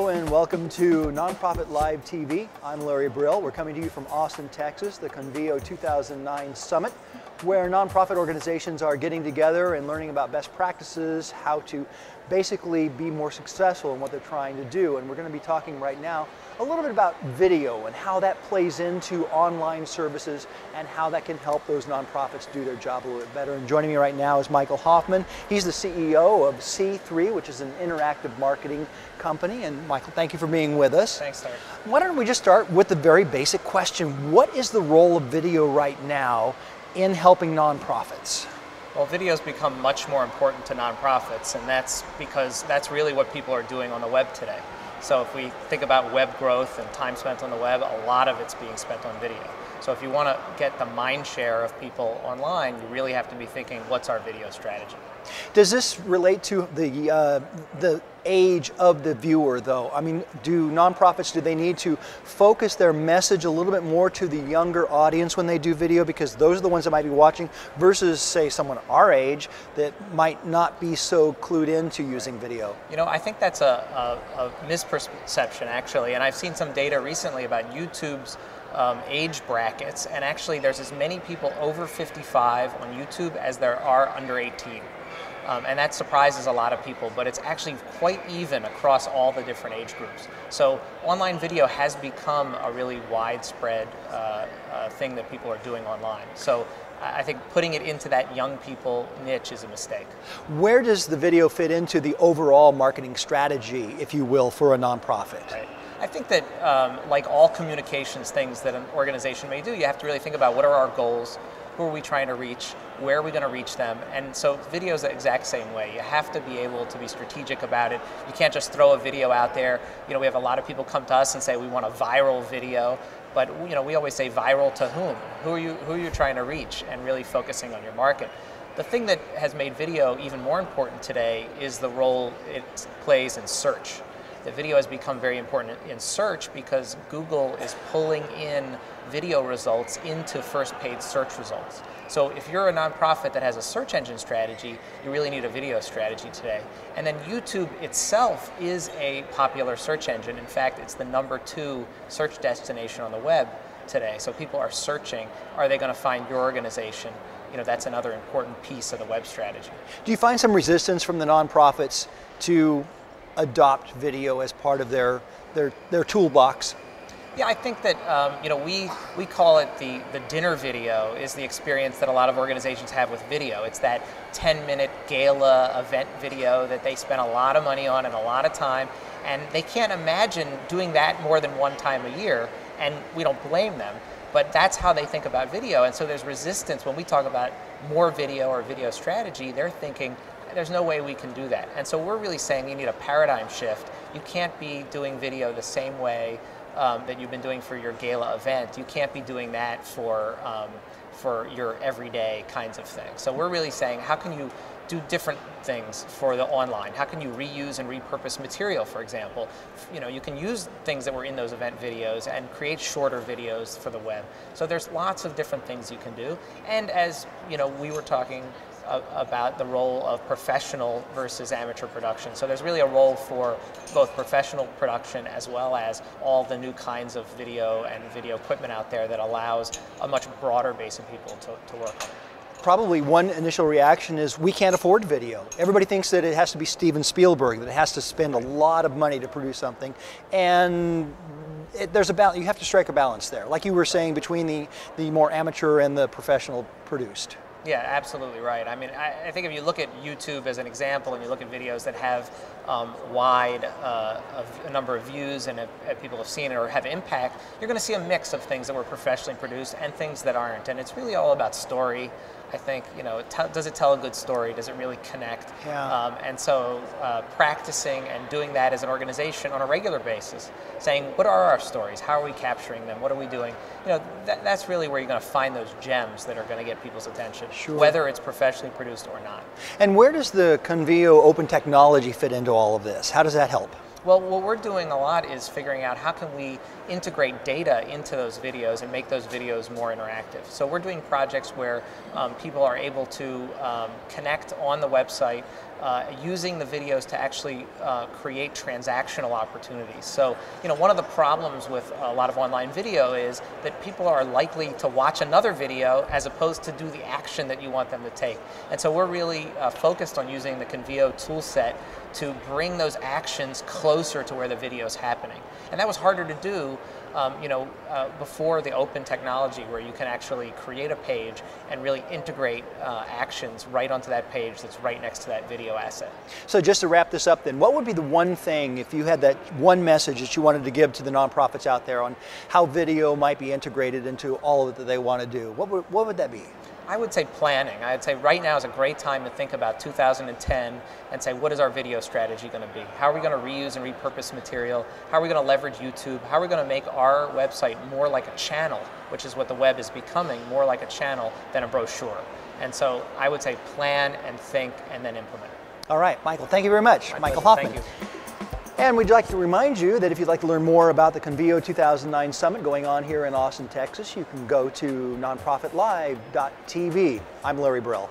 Hello and welcome to Nonprofit Live TV. I'm Larry Brill. We're coming to you from Austin, Texas, the Convio 2009 Summit, where nonprofit organizations are getting together and learning about best practices, how to basically be more successful in what they're trying to do. And we're going to be talking right now a little bit about video and how that plays into online services and how that can help those nonprofits do their job a little bit better. And joining me right now is Michael Hoffman. He's the CEO of C3, which is an interactive marketing company. And Michael, thank you for being with us. Thanks, Larry. Why don't we just start with the very basic question. What is the role of video right now in helping nonprofits? Well, video's become much more important to nonprofits, and that's because that's really what people are doing on the web today. So if we think about web growth and time spent on the web, a lot of it's being spent on video. So if you want to get the mind share of people online, you really have to be thinking, what's our video strategy? Does this relate to the age of the viewer, though? I mean, do nonprofits, do they need to focus their message a little bit more to the younger audience when they do video, because those are the ones that might be watching, versus, say, someone our age that might not be so clued into using video? You know, I think that's a misperception, actually, and I've seen some data recently about YouTube's age brackets, and actually there's as many people over 55 on YouTube as there are under 18. And that surprises a lot of people, but it's actually quite even across all the different age groups. So online video has become a really widespread thing that people are doing online. So I think putting it into that young people niche is a mistake. Where does the video fit into the overall marketing strategy, if you will, for a nonprofit? Right. I think that like all communications things that an organization may do, you have to really think about what are our goals, who are we trying to reach, where are we going to reach them, and so video is the exact same way. You have to be able to be strategic about it. You can't just throw a video out there. You know, we have a lot of people come to us and say we want a viral video, but you know, we always say viral to whom? Who are you trying to reach, and really focusing on your market. The thing that has made video even more important today is the role it plays in search. The video has become very important in search because Google is pulling in video results into first page search results. So if you're a nonprofit that has a search engine strategy, you really need a video strategy today. And then YouTube itself is a popular search engine. In fact, it's the #2 search destination on the web today. So people are searching, are they going to find your organization? You know, that's another important piece of the web strategy. Do you find some resistance from the nonprofits to adopt video as part of their toolbox? Yeah, I think that you know, we call it the dinner video is the experience that a lot of organizations have with video. It's that 10-minute gala event video that they spend a lot of money on and a lot of time, and they can't imagine doing that more than one time a year, and we don't blame them, but that's how they think about video. And so there's resistance when we talk about more video or video strategy. They're thinking, there's no way we can do that. And so we're really saying you need a paradigm shift. You can't be doing video the same way that you've been doing for your gala event. You can't be doing that for your everyday kinds of things. So we're really saying, how can you do different things for the online? How can you reuse and repurpose material, for example? You know, you can use things that were in those event videos and create shorter videos for the web. So there's lots of different things you can do. And as you know, we were talking about the role of professional versus amateur production. So there's really a role for both professional production as well as all the new kinds of video and video equipment out there that allows a much broader base of people to work on. Probably one initial reaction is we can't afford video. Everybody thinks that it has to be Steven Spielberg, that it has to spend a lot of money to produce something, and there's a balance. You have to strike a balance there, like you were saying, between the more amateur and the professional produced. Yeah, absolutely right. I mean, I think if you look at YouTube as an example, and you look at videos that have wide a number of views and people have seen it or have impact, you're going to see a mix of things that were professionally produced and things that aren't. And it's really all about story. I think, you know, does it tell a good story? Does it really connect? Yeah. And so practicing and doing that as an organization on a regular basis, saying, what are our stories? How are we capturing them? What are we doing? You know, that's really where you're going to find those gems that are going to get people's attention, sure, whether it's professionally produced or not. And where does the Convio open technology fit into all of this? How does that help? Well, what we're doing a lot is figuring out how can we integrate data into those videos and make those videos more interactive. So we're doing projects where people are able to connect on the website using the videos to actually create transactional opportunities. So, one of the problems with a lot of online video is that people are likely to watch another video as opposed to do the action that you want them to take. And so we're really focused on using the Convio tool set to bring those actions closer to where the video is happening. And that was harder to do before the open technology, where you can actually create a page and really integrate actions right onto that page that's right next to that video asset. So just to wrap this up then, what would be the one thing, if you had that one message that you wanted to give to the nonprofits out there on how video might be integrated into all that they want to do? What would that be? I would say planning. I'd say right now is a great time to think about 2010 and say, what is our video strategy going to be? How are we going to reuse and repurpose material? How are we going to leverage YouTube? How are we going to make our website more like a channel, which is what the web is becoming, more like a channel than a brochure? And so I would say plan and think and then implement. All right, Michael, thank you very much. Michael Hoffman. Thank you. And we'd like to remind you that if you'd like to learn more about the Convio 2009 Summit going on here in Austin, Texas, you can go to nonprofitlive.tv. I'm Larry Brill.